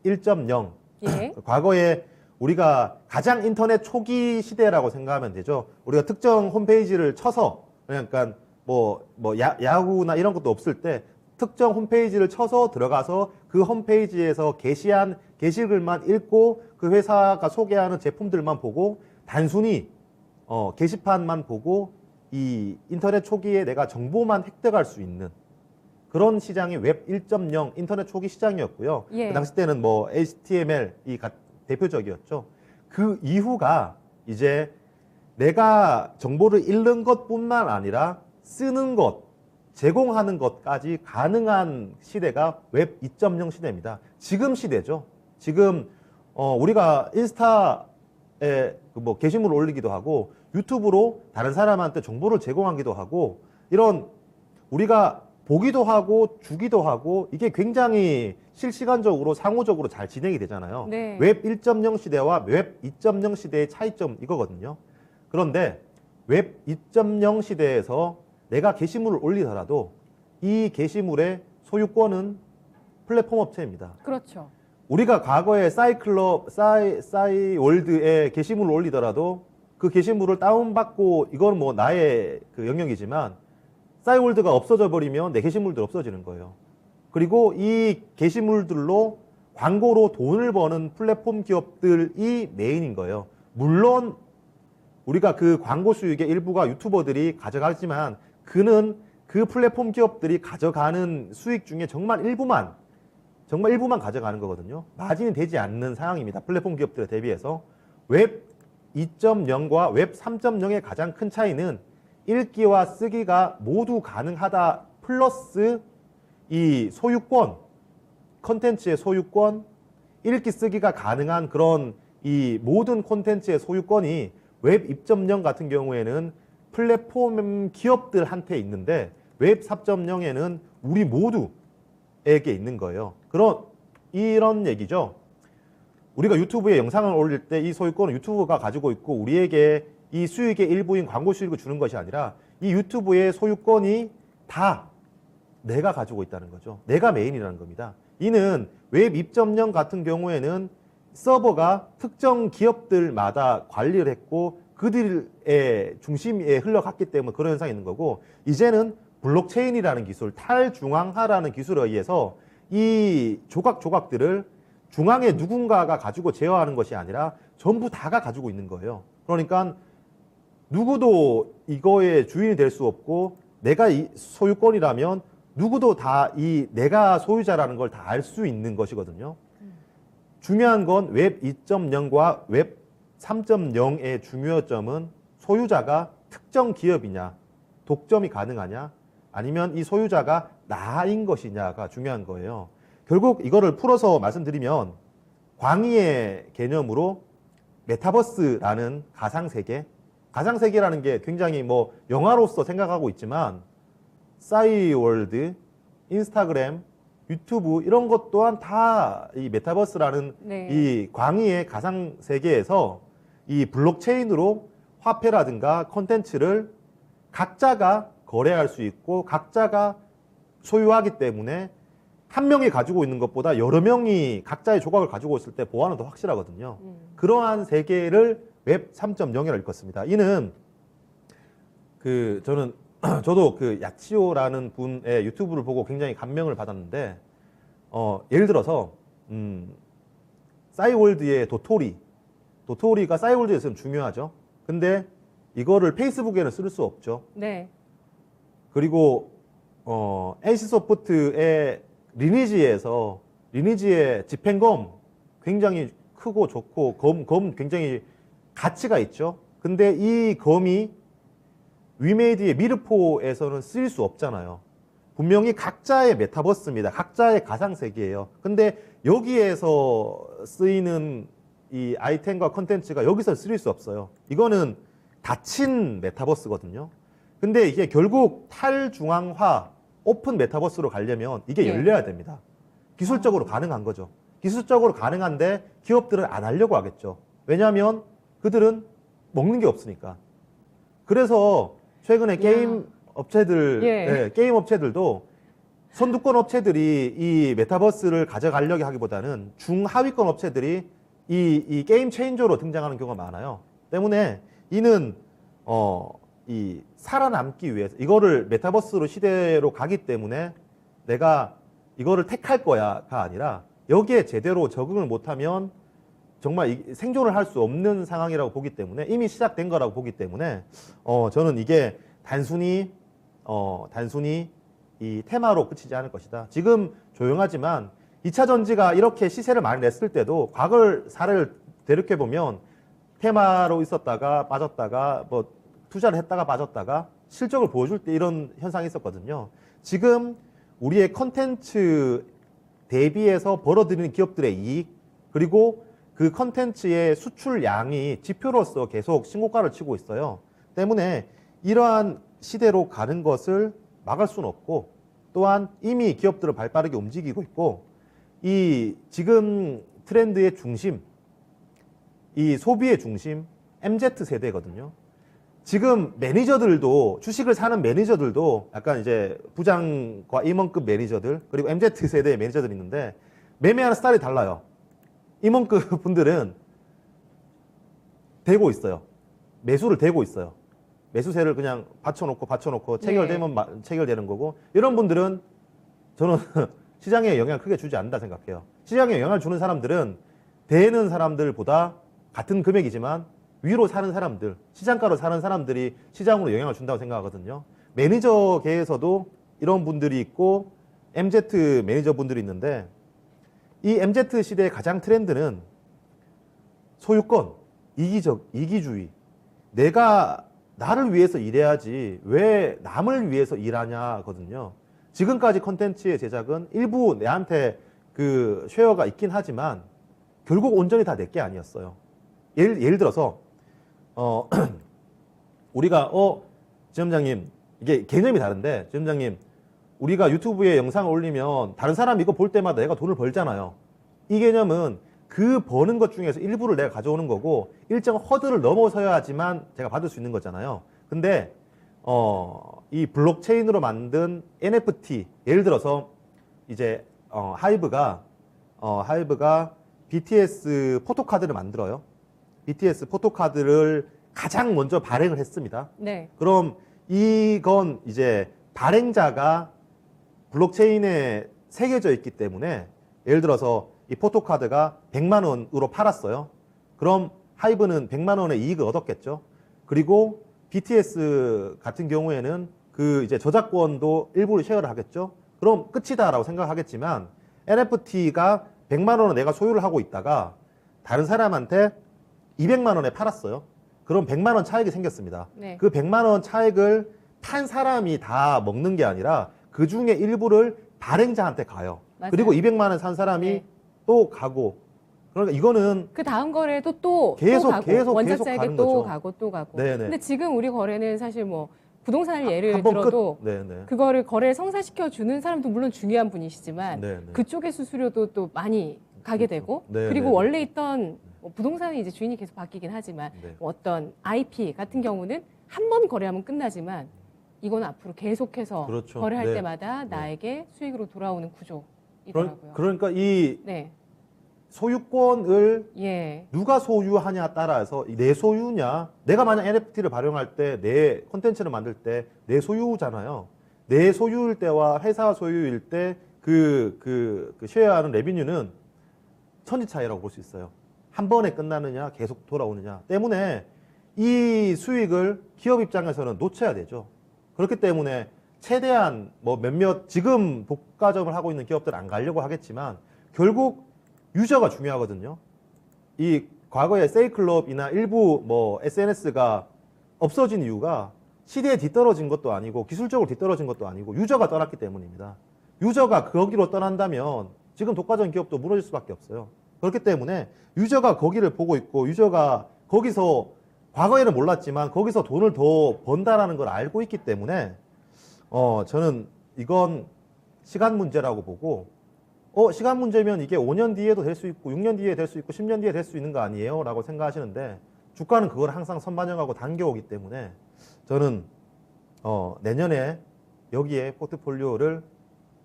1.0. 예. 과거에 우리가 가장 인터넷 초기 시대라고 생각하면 되죠. 우리가 특정 홈페이지를 쳐서 그러니까 야후나 이런 것도 없을 때 특정 홈페이지를 쳐서 들어가서 그 홈페이지에서 게시한 게시글만 읽고 그 회사가 소개하는 제품들만 보고 단순히 게시판만 보고 이 인터넷 초기에 내가 정보만 획득할 수 있는 그런 시장이 웹 1.0 인터넷 초기 시장이었고요. 예. 그 당시 때는 HTML이 대표적이었죠. 그 이후가 이제 내가 정보를 읽는 것뿐만 아니라 쓰는 것, 제공하는 것까지 가능한 시대가 웹 2.0 시대입니다. 지금 시대죠. 지금 우리가 인스타에 게시물을 올리기도 하고 유튜브로 다른 사람한테 정보를 제공하기도 하고 이런 우리가 보기도 하고 주기도 하고 이게 굉장히 실시간적으로 상호적으로 잘 진행이 되잖아요. 네. 웹 1.0 시대와 웹 2.0 시대의 차이점 이거거든요. 그런데 웹 2.0 시대에서 내가 게시물을 올리더라도 이 게시물의 소유권은 플랫폼 업체입니다. 그렇죠. 우리가 과거에 싸이월드에 게시물을 올리더라도 그 게시물을 다운받고 이건 뭐 나의 그 영역이지만 싸이월드가 없어져 버리면 내 게시물도 없어지는 거예요. 그리고 이 게시물들로 광고로 돈을 버는 플랫폼 기업들이 메인인 거예요. 물론 우리가 그 광고 수익의 일부가 유튜버들이 가져가지만 그는 그 플랫폼 기업들이 가져가는 수익 중에 정말 일부만 가져가는 거거든요. 마진이 되지 않는 상황입니다. 플랫폼 기업들에 대비해서. 웹 2.0과 웹 3.0의 가장 큰 차이는 읽기와 쓰기가 모두 가능하다 플러스 이 소유권, 컨텐츠의 소유권, 읽기 쓰기가 가능한 그런 이 모든 콘텐츠의 소유권이 웹 2.0 같은 경우에는 플랫폼 기업들한테 있는데 웹 4.0에는 우리 모두에게 있는 거예요. 이런 얘기죠. 우리가 유튜브에 영상을 올릴 때 이 소유권은 유튜브가 가지고 있고 우리에게 이 수익의 일부인 광고 수익을 주는 것이 아니라 이 유튜브의 소유권이 다 내가 가지고 있다는 거죠. 내가 메인이라는 겁니다. 이는 웹 2.0 같은 경우에는 서버가 특정 기업들마다 관리를 했고 그들의 중심에 흘러갔기 때문에 그런 현상이 있는 거고 이제는 블록체인이라는 기술, 탈중앙화라는 기술에 의해서 이 조각조각들을 중앙에 누군가가 가지고 제어하는 것이 아니라 전부 다가 가지고 있는 거예요. 그러니까 누구도 이거의 주인이 될 수 없고 내가 이 소유권이라면 누구도 다 이 내가 소유자라는 걸 다 알 수 있는 것이거든요. 중요한 건 웹 2.0과 웹 3.0의 중요점은 소유자가 특정 기업이냐, 독점이 가능하냐, 아니면 이 소유자가 나인 것이냐가 중요한 거예요. 결국 이거를 풀어서 말씀드리면 광의의 개념으로 메타버스라는 가상세계라는 게 굉장히 뭐 영화로서 생각하고 있지만 싸이월드, 인스타그램, 유튜브 이런 것 또한 다 이 메타버스라는 네. 이 광의의 가상세계에서 이 블록체인으로 화폐라든가 콘텐츠를 각자가 거래할 수 있고 각자가 소유하기 때문에 한 명이 가지고 있는 것보다 여러 명이 각자의 조각을 가지고 있을 때 보안은 더 확실하거든요. 그러한 세계를 웹 3.0이라고 읽었습니다. 이는 저도 그 야치오라는 분의 유튜브를 보고 굉장히 감명을 받았는데 예를 들어서 싸이월드의 도토리가 싸이월드에서는 중요하죠. 근데 이거를 페이스북에는 쓸 수 없죠. 네. 그리고 NC소프트의 리니지의 집행검 굉장히 크고 좋고 검 굉장히 가치가 있죠. 근데 이 검이 위메이드의 미르포에서는 쓰일 수 없잖아요. 분명히 각자의 메타버스입니다. 각자의 가상세계예요. 근데 여기에서 쓰이는 이 아이템과 컨텐츠가 여기서 쓰일 수 없어요. 이거는 닫힌 메타버스거든요. 근데 이게 결국 탈중앙화 오픈 메타버스로 가려면 이게 열려야 됩니다. 기술적으로 가능한 거죠. 기술적으로 가능한데 기업들은 안 하려고 하겠죠. 왜냐하면 그들은 먹는 게 없으니까. 그래서 최근에 게임 업체들도 선두권 업체들이 이 메타버스를 가져가려고 하기보다는 중하위권 업체들이 이 게임 체인저로 등장하는 경우가 많아요. 때문에 이는 이 살아남기 위해서 이거를 메타버스로 시대로 가기 때문에 내가 이거를 택할 거야가 아니라 여기에 제대로 적응을 못하면 정말 생존을 할 수 없는 상황이라고 보기 때문에 이미 시작된 거라고 보기 때문에 저는 이게 단순히 이 테마로 그치지 않을 것이다. 지금 조용하지만 2차 전지가 이렇게 시세를 많이 냈을 때도 과거 사례를 되새겨 보면 테마로 있었다가 빠졌다가 뭐 투자를 했다가 빠졌다가 실적을 보여줄 때 이런 현상이 있었거든요. 지금 우리의 컨텐츠 대비해서 벌어들이는 기업들의 이익 그리고 그 컨텐츠의 수출량이 지표로서 계속 신고가를 치고 있어요. 때문에 이러한 시대로 가는 것을 막을 수는 없고 또한 이미 기업들은 발빠르게 움직이고 있고 이 지금 트렌드의 중심, 이 소비의 중심 MZ세대거든요. 지금 매니저들도 주식을 사는 매니저들도 약간 이제 부장과 임원급 매니저들 그리고 MZ세대의 매니저들이 있는데 매매하는 스타일이 달라요. 임원급 분들은 대고 있어요. 매수를 대고 있어요. 매수세를 그냥 받쳐놓고 체결되면 체결되는 거고 이런 분들은 저는 시장에 영향을 크게 주지 않는다 생각해요. 시장에 영향을 주는 사람들은 대는 사람들보다 같은 금액이지만 위로 사는 사람들, 시장가로 사는 사람들이 시장으로 영향을 준다고 생각하거든요. 매니저계에서도 이런 분들이 있고 MZ 매니저분들이 있는데 이 MZ 시대의 가장 트렌드는 소유권, 이기주의. 내가 나를 위해서 일해야지 왜 남을 위해서 일하냐거든요. 지금까지 컨텐츠의 제작은 일부 내한테 그 쉐어가 있긴 하지만 결국 온전히 다 내게 아니었어요. 예를 들어서 우리가 지점장님 이게 개념이 다른데 지점장님 우리가 유튜브에 영상을 올리면 다른 사람이 이거 볼 때마다 내가 돈을 벌잖아요. 이 개념은 그 버는 것 중에서 일부를 내가 가져오는 거고 일정 허들을 넘어서야지만 제가 받을 수 있는 거잖아요. 근데 이 블록체인으로 만든 NFT 예를 들어서 이제 하이브가 BTS 포토카드를 만들어요. BTS 포토카드를 가장 먼저 발행을 했습니다. 네. 그럼 이건 이제 발행자가 블록체인에 새겨져 있기 때문에 예를 들어서 이 포토카드가 100만 원으로 팔았어요. 그럼 하이브는 100만 원의 이익을 얻었겠죠. 그리고 BTS 같은 경우에는 그 이제 저작권도 일부를 쉐어를 하겠죠. 그럼 끝이다라고 생각하겠지만 NFT가 100만 원을 내가 소유를 하고 있다가 다른 사람한테 200만 원에 팔았어요. 그럼 100만 원 차익이 생겼습니다. 네. 그 100만 원 차익을 판 사람이 다 먹는 게 아니라 그 중에 일부를 발행자한테 가요. 맞아요. 그리고 200만 원 산 사람이 네. 또 가고. 그러니까 이거는 그 다음 거래도 또 계속, 가고 계속 원작자에게 가는 또 거죠. 가고 또 가고. 네네. 근데 지금 우리 거래는 사실 뭐 부동산을 예를 한번 들어도 네네. 그거를 거래를 성사시켜 주는 사람도 물론 중요한 분이시지만 네네. 그쪽의 수수료도 또 많이 가게 되고 네, 그리고 네, 네. 원래 있던 뭐 부동산은 이제 주인이 계속 바뀌긴 하지만 네. 뭐 어떤 IP 같은 경우는 한 번 거래하면 끝나지만 이건 앞으로 계속해서 그렇죠. 거래할 네. 때마다 네. 나에게 수익으로 돌아오는 구조이더라고요. 그러니까 이 네, 소유권을 예, 누가 소유하냐 따라서 내 소유냐 내가 만약 NFT를 발행할 때 내 콘텐츠를 만들 때 내 소유잖아요. 내 소유일 때와 회사 소유일 때 그 쉐어하는 레비뉴는 천지 차이라고 볼 수 있어요. 한 번에 끝나느냐 계속 돌아오느냐 때문에 이 수익을 기업 입장에서는 놓쳐야 되죠. 그렇기 때문에 최대한 뭐 몇몇 지금 독과점을 하고 있는 기업들 안 가려고 하겠지만 결국 유저가 중요하거든요. 이 과거에 세이클럽이나 일부 뭐 SNS가 없어진 이유가 시대에 뒤떨어진 것도 아니고 기술적으로 뒤떨어진 것도 아니고 유저가 떠났기 때문입니다. 유저가 거기로 떠난다면 지금 독과점 기업도 무너질 수밖에 없어요. 그렇기 때문에 유저가 거기를 보고 있고 유저가 거기서 과거에는 몰랐지만 거기서 돈을 더 번다라는 걸 알고 있기 때문에 저는 이건 시간 문제라고 보고 시간 문제면 이게 5년 뒤에도 될 수 있고 6년 뒤에 될 수 있고 10년 뒤에 될 수 있는 거 아니에요? 라고 생각하시는데 주가는 그걸 항상 선반영하고 당겨오기 때문에 저는 내년에 여기에 포트폴리오를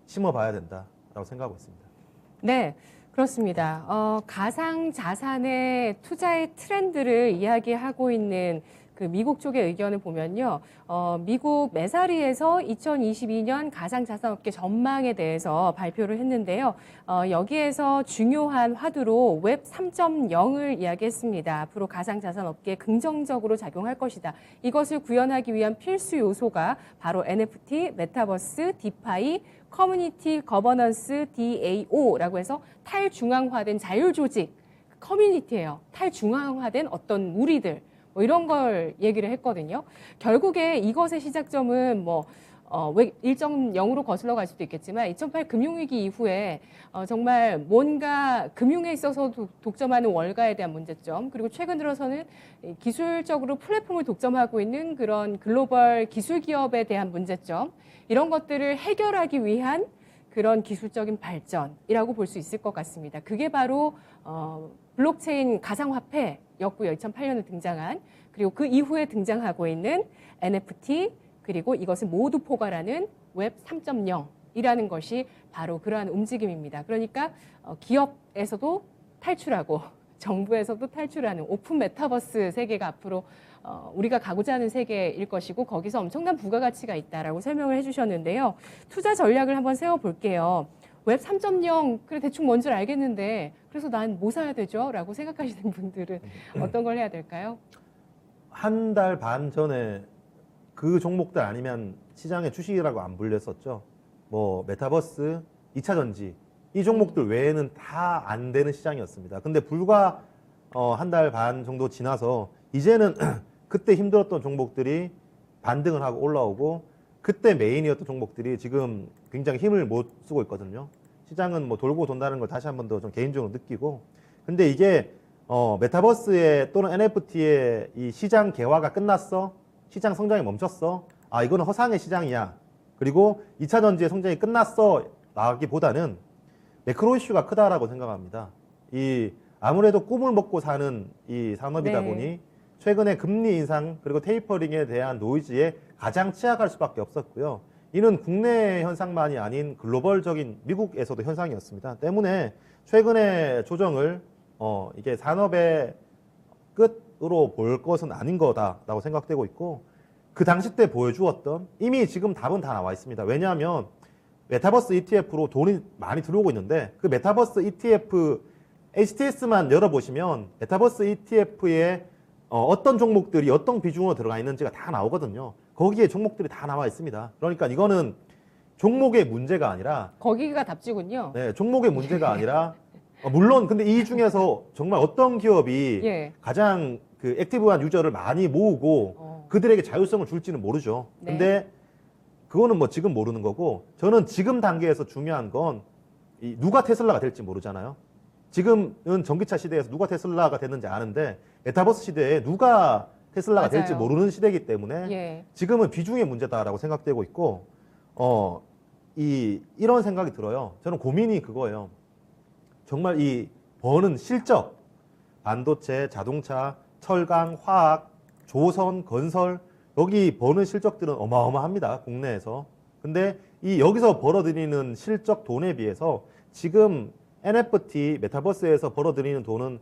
심어봐야 된다라고 생각하고 있습니다. 네. 그렇습니다. 가상 자산의 투자의 트렌드를 이야기하고 있는 그 미국 쪽의 의견을 보면요. 미국 메사리에서 2022년 가상자산업계 전망에 대해서 발표를 했는데요. 여기에서 중요한 화두로 웹 3.0을 이야기했습니다. 앞으로 가상자산업계에 긍정적으로 작용할 것이다. 이것을 구현하기 위한 필수 요소가 바로 NFT, 메타버스, 디파이, 커뮤니티 거버넌스 DAO라고 해서 탈중앙화된 자율조직 커뮤니티예요. 탈중앙화된 어떤 무리들 뭐 이런 걸 얘기를 했거든요. 결국에 이것의 시작점은 뭐 왜 1.0으로 거슬러 갈 수도 있겠지만 2008 금융위기 이후에 정말 뭔가 금융에 있어서 독점하는 월가에 대한 문제점, 그리고 최근 들어서는 기술적으로 플랫폼을 독점하고 있는 그런 글로벌 기술 기업에 대한 문제점, 이런 것들을 해결하기 위한 그런 기술적인 발전이라고 볼 수 있을 것 같습니다. 그게 바로 블록체인 가상화폐였고요. 2008년에 등장한, 그리고 그 이후에 등장하고 있는 NFT, 그리고 이것을 모두 포괄하는 웹 3.0이라는 것이 바로 그러한 움직임입니다. 그러니까 기업에서도 탈출하고 정부에서도 탈출하는 오픈 메타버스 세계가 앞으로 우리가 가고자 하는 세계일 것이고, 거기서 엄청난 부가가치가 있다라고 설명을 해주셨는데요. 투자 전략을 한번 세워볼게요. 웹 3.0, 그래 대충 뭔 줄 알겠는데 그래서 난 뭐 사야 되죠? 라고 생각하시는 분들은 어떤 걸 해야 될까요? 한 달 반 전에 그 종목들 아니면 시장의 주식이라고 안 불렸었죠. 뭐 메타버스, 2차 전지 이 종목들 외에는 다 안 되는 시장이었습니다. 근데 불과 한 달 반 정도 지나서 이제는 그때 힘들었던 종목들이 반등을 하고 올라오고, 그때 메인이었던 종목들이 지금 굉장히 힘을 못 쓰고 있거든요. 시장은 뭐 돌고 돈다는 걸 다시 한 번 더 좀 개인적으로 느끼고, 근데 이게 메타버스의 또는 NFT의 이 시장 개화가 끝났어? 시장 성장이 멈췄어? 아, 이거는 허상의 시장이야. 그리고 2차 전지의 성장이 끝났어? 라기보다는 매크로 이슈가 크다라고 생각합니다. 아무래도 꿈을 먹고 사는 이 산업이다 네. 보니 최근에 금리 인상 그리고 테이퍼링에 대한 노이즈에 가장 취약할 수밖에 없었고요. 이는 국내 현상만이 아닌 글로벌적인 미국에서도 현상이었습니다. 때문에 최근의 조정을 이게 산업의 끝으로 볼 것은 아닌 거다라고 생각되고 있고, 그 당시 때 보여주었던, 이미 지금 답은 다 나와 있습니다. 왜냐하면 메타버스 ETF로 돈이 많이 들어오고 있는데, 그 메타버스 ETF HTS만 열어보시면 메타버스 ETF에 어떤 종목들이 어떤 비중으로 들어가 있는지가 다 나오거든요. 거기에 종목들이 다 나와 있습니다. 그러니까 이거는 종목의 문제가 아니라, 거기가 답지군요. 네, 종목의 문제가 아니라, 물론 근데 이 중에서 정말 어떤 기업이 예. 가장 그 액티브한 유저를 많이 모으고 그들에게 자율성을 줄지는 모르죠. 네. 근데 그거는 뭐 지금 모르는 거고, 저는 지금 단계에서 중요한 건 누가 테슬라가 될지 모르잖아요. 지금은 전기차 시대에서 누가 테슬라가 됐는지 아는데, 메타버스 시대에 누가 테슬라가 맞아요. 될지 모르는 시대이기 때문에 예. 지금은 비중의 문제다라고 생각되고 있고, 이런 생각이 들어요. 저는 고민이 그거예요. 정말 이 버는 실적, 반도체, 자동차, 철강, 화학, 조선, 건설, 여기 버는 실적들은 어마어마합니다. 국내에서. 근데 여기서 벌어들이는 실적 돈에 비해서 지금 NFT, 메타버스에서 벌어들이는 돈은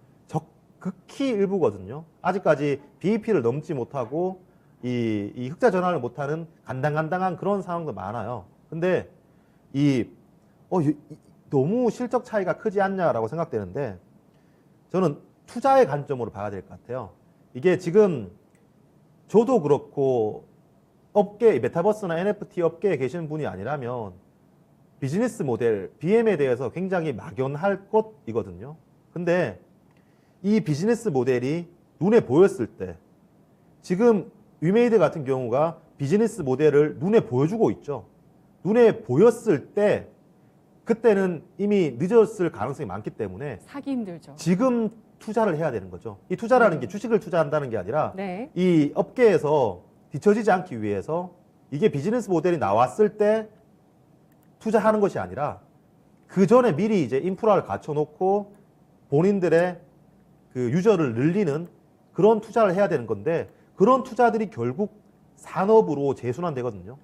극히 일부거든요. 아직까지 BEP를 넘지 못하고 이 흑자 전환을 못하는 간당간당한 그런 상황도 많아요. 근데 너무 실적 차이가 크지 않냐라고 생각되는데, 저는 투자의 관점으로 봐야 될 것 같아요. 이게 지금 저도 그렇고 업계, 메타버스나 NFT 업계에 계시는 분이 아니라면 비즈니스 모델, BM에 대해서 굉장히 막연할 것이거든요. 근데 이 비즈니스 모델이 눈에 보였을 때, 지금 위메이드 같은 경우가 비즈니스 모델을 눈에 보여주고 있죠. 눈에 보였을 때, 그때는 이미 늦었을 가능성이 많기 때문에 사기 힘들죠. 지금 투자를 해야 되는 거죠. 이 투자라는 게 주식을 투자한다는 게 아니라 네. 이 업계에서 뒤처지지 않기 위해서 이게 비즈니스 모델이 나왔을 때 투자하는 것이 아니라 그 전에 미리 이제 인프라를 갖춰놓고 본인들의 그 유저를 늘리는 그런 투자를 해야 되는 건데, 그런 투자들이 결국 산업으로 재순환되거든요.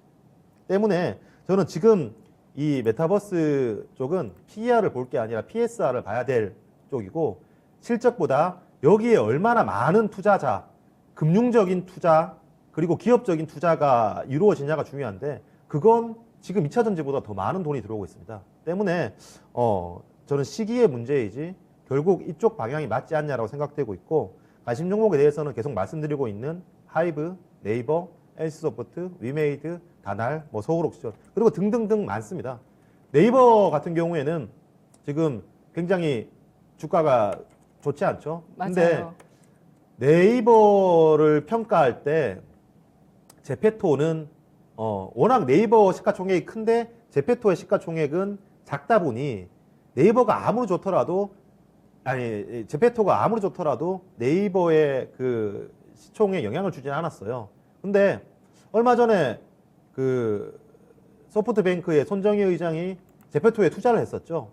때문에 저는 지금 이 메타버스 쪽은 PER을 볼 게 아니라 PSR을 봐야 될 쪽이고, 실적보다 여기에 얼마나 많은 투자자, 금융적인 투자, 그리고 기업적인 투자가 이루어지냐가 중요한데, 그건 지금 2차 전지보다 더 많은 돈이 들어오고 있습니다. 때문에 저는 시기의 문제이지 결국 이쪽 방향이 맞지 않냐라고 생각되고 있고, 관심 종목에 대해서는 계속 말씀드리고 있는 하이브, 네이버, NC소프트, 위메이드, 다날, 뭐 서울옥션, 그리고 등등등 많습니다. 네이버 같은 경우에는 지금 굉장히 주가가 좋지 않죠? 근데 맞아요. 네이버를 평가할 때 제페토는 워낙 네이버 시가총액이 큰데 제페토의 시가총액은 작다 보니 네이버가 아무리 좋더라도 아니 제페토가 아무리 좋더라도 네이버의 그 시총에 영향을 주진 않았어요. 근데 얼마 전에 그 소프트뱅크의 손정희 의장이 제페토에 투자를 했었죠.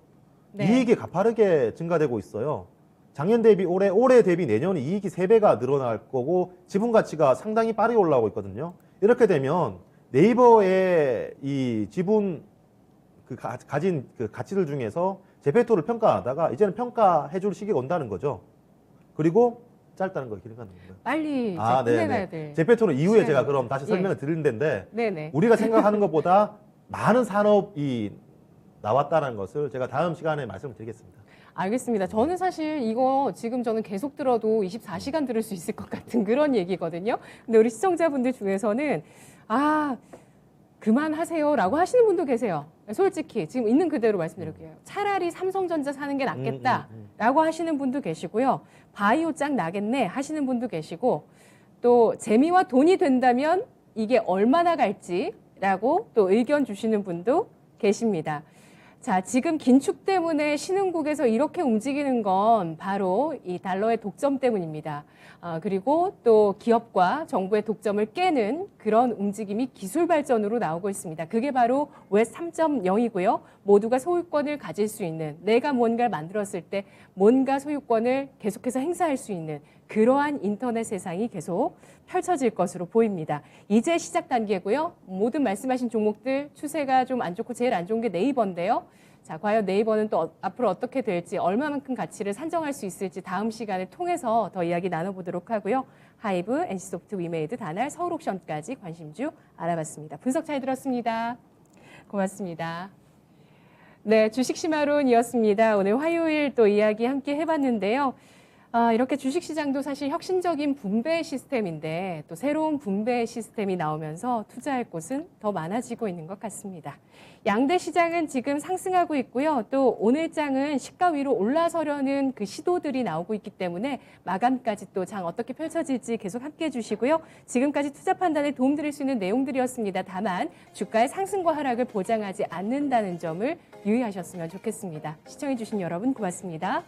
네. 이익이 가파르게 증가되고 있어요. 작년 대비 올해 대비 내년 이익이 3배가 늘어날 거고 지분 가치가 상당히 빠르게 올라오고 있거든요. 이렇게 되면 네이버의 이 지분 가진 그 가치들 중에서 제페토를 평가하다가 이제는 평가해 줄 시기가 온다는 거죠. 그리고 짧다는 거 길게 가는 거예요. 빨리 이제 아, 끝내가야 네네. 돼. 제페토는 이후에 시간이. 제가 그럼 다시 예. 설명을 드릴 텐데 네네. 우리가 생각하는 것보다 많은 산업이 나왔다는 것을 제가 다음 시간에 말씀을 드리겠습니다. 알겠습니다. 저는 사실 이거 지금 저는 계속 들어도 24시간 들을 수 있을 것 같은 그런 얘기거든요. 근데 우리 시청자분들 중에서는 아, 그만하세요라고 하시는 분도 계세요. 솔직히 지금 있는 그대로 말씀드릴게요. 차라리 삼성전자 사는 게 낫겠다라고 하시는 분도 계시고요. 바이오 짱 나겠네 하시는 분도 계시고 또 재미와 돈이 된다면 이게 얼마나 갈지라고 또 의견 주시는 분도 계십니다. 자, 지금 긴축 때문에 신흥국에서 이렇게 움직이는 건 바로 이 달러의 독점 때문입니다. 그리고 또 기업과 정부의 독점을 깨는 그런 움직임이 기술 발전으로 나오고 있습니다. 그게 바로 웹 3.0이고요. 모두가 소유권을 가질 수 있는, 내가 뭔가를 만들었을 때 뭔가 소유권을 계속해서 행사할 수 있는 그러한 인터넷 세상이 계속 펼쳐질 것으로 보입니다. 이제 시작 단계고요. 모든 말씀하신 종목들 추세가 좀 안 좋고 제일 안 좋은 게 네이버인데요. 자, 과연 네이버는 또 앞으로 어떻게 될지, 얼마만큼 가치를 산정할 수 있을지 다음 시간을 통해서 더 이야기 나눠보도록 하고요. 하이브, NC소프트, 위메이드, 다날, 서울옥션까지 관심주 알아봤습니다. 분석 잘 들었습니다. 고맙습니다. 네, 주식시마론이었습니다. 오늘 화요일 또 이야기 함께 해봤는데요. 이렇게 주식시장도 사실 혁신적인 분배 시스템인데 또 새로운 분배 시스템이 나오면서 투자할 곳은 더 많아지고 있는 것 같습니다. 양대 시장은 지금 상승하고 있고요. 또 오늘 장은 시가 위로 올라서려는 그 시도들이 나오고 있기 때문에 마감까지 또 장 어떻게 펼쳐질지 계속 함께해 주시고요. 지금까지 투자 판단에 도움드릴 수 있는 내용들이었습니다. 다만 주가의 상승과 하락을 보장하지 않는다는 점을 유의하셨으면 좋겠습니다. 시청해 주신 여러분 고맙습니다.